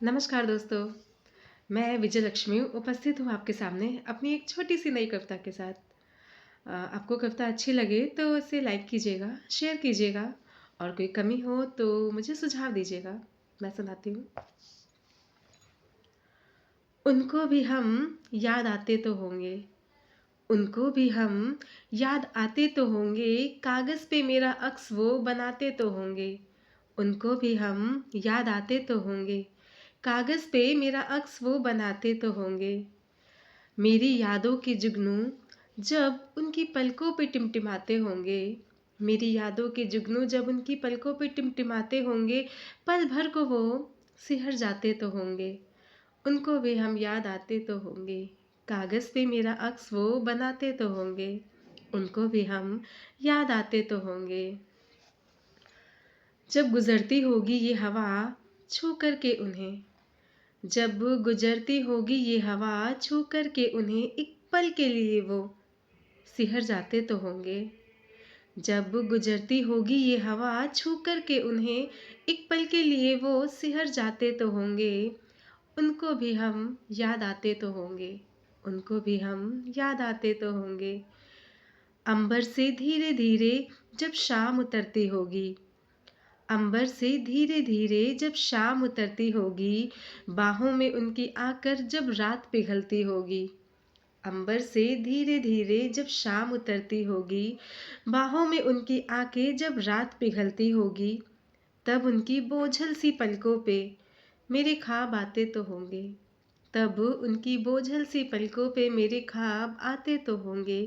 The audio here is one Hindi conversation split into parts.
नमस्कार दोस्तों, मैं विजय लक्ष्मी उपस्थित हूँ आपके सामने अपनी एक छोटी-सी नई कविता के साथ। आपको कविता अच्छी लगे तो इसे लाइक कीजिएगा, शेयर कीजिएगा और कोई कमी हो तो मुझे सुझाव दीजिएगा। मैं सुनाती हूँ। उनको भी हम याद आते तो होंगे, उनको भी हम याद आते तो होंगे, कागज़ पे मेरा अक्स वो बनाते तो होंगे। उनको भी हम याद आते तो होंगे, कागज़ पे मेरा अक्स वो बनाते तो होंगे। मेरी यादों के जुगनू जब उनकी पलकों पे टिमटिमाते होंगे, मेरी यादों के जुगनू जब उनकी पलकों पे टिमटिमाते होंगे, पल भर को वो सिहर जाते तो होंगे। उनको भी हम याद आते तो होंगे, कागज़ पे मेरा अक्स वो बनाते तो होंगे। उनको भी हम याद आते तो होंगे। जब गुजरती होगी ये हवा छू करके उन्हें, जब गुजरती होगी ये हवा छू करके उन्हें, एक पल के लिए वो सिहर जाते तो होंगे। जब गुजरती होगी ये हवा छू करके उन्हें, एक पल के लिए वो सिहर जाते तो होंगे। उनको भी हम याद आते तो होंगे, उनको भी हम याद आते तो होंगे। अंबर से धीरे धीरे जब शाम उतरती होगी, अंबर से धीरे धीरे जब शाम उतरती होगी, बाहों में उनकी आकर जब रात पिघलती होगी। अंबर से धीरे धीरे जब शाम उतरती होगी, बाहों में उनकी आके जब रात पिघलती होगी, तब उनकी बोझल सी पलकों पे मेरे ख्वाब आते तो होंगे। तब उनकी बोझल सी पलकों पे मेरे ख्वाब आते तो होंगे।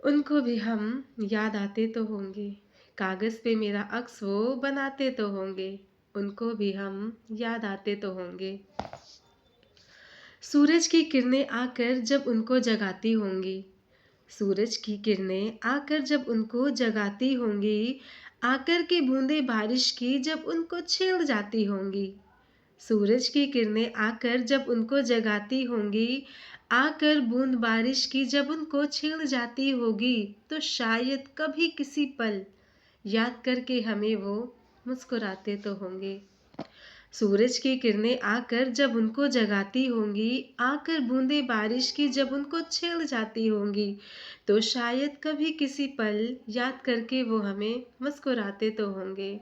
उनको भी हम याद आते तो होंगे, कागज़ पे मेरा अक्स वो बनाते तो होंगे। उनको भी हम याद आते तो होंगे। सूरज की किरणें आकर जब उनको जगाती होंगी, सूरज की किरणें आकर जब उनको जगाती होंगी, आकर के बूंदे बारिश की जब उनको छेड़ जाती होंगी। सूरज की किरणें आकर जब उनको जगाती होंगी, आकर बूंद बारिश की जब उनको छेड़ जाती होगी, तो शायद कभी किसी पल याद करके हमें वो मुस्कुराते तो होंगे। सूरज की किरणें आकर जब उनको जगाती होंगी, आकर बूंदे बारिश की जब उनको छेड़ जाती होंगी, तो शायद कभी किसी पल याद करके वो हमें मुस्कुराते तो होंगे।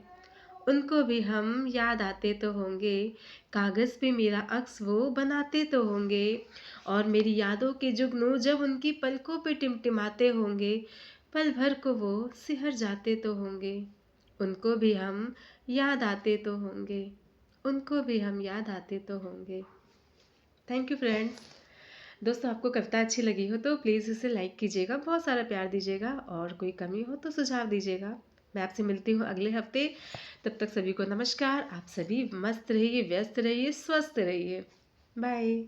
उनको भी हम याद आते तो होंगे, कागज़ पे मेरा अक्स वो बनाते तो होंगे। और मेरी यादों के जुगनू जब उनकी पलकों पे टिमटिमाते होंगे, पल भर को वो सिहर जाते तो होंगे। उनको भी हम याद आते तो होंगे, उनको भी हम याद आते तो होंगे। Thank you friends. दोस्तों, आपको कविता अच्छी लगी हो तो प्लीज़ इसे लाइक कीजिएगा, बहुत सारा प्यार दीजिएगा और कोई कमी हो तो सुझाव दीजिएगा। मैं आपसे मिलती हूँ अगले हफ्ते। तब तक सभी को नमस्कार। आप सभी मस्त रहिए, व्यस्त रहिए, स्वस्थ रहिए। बाय।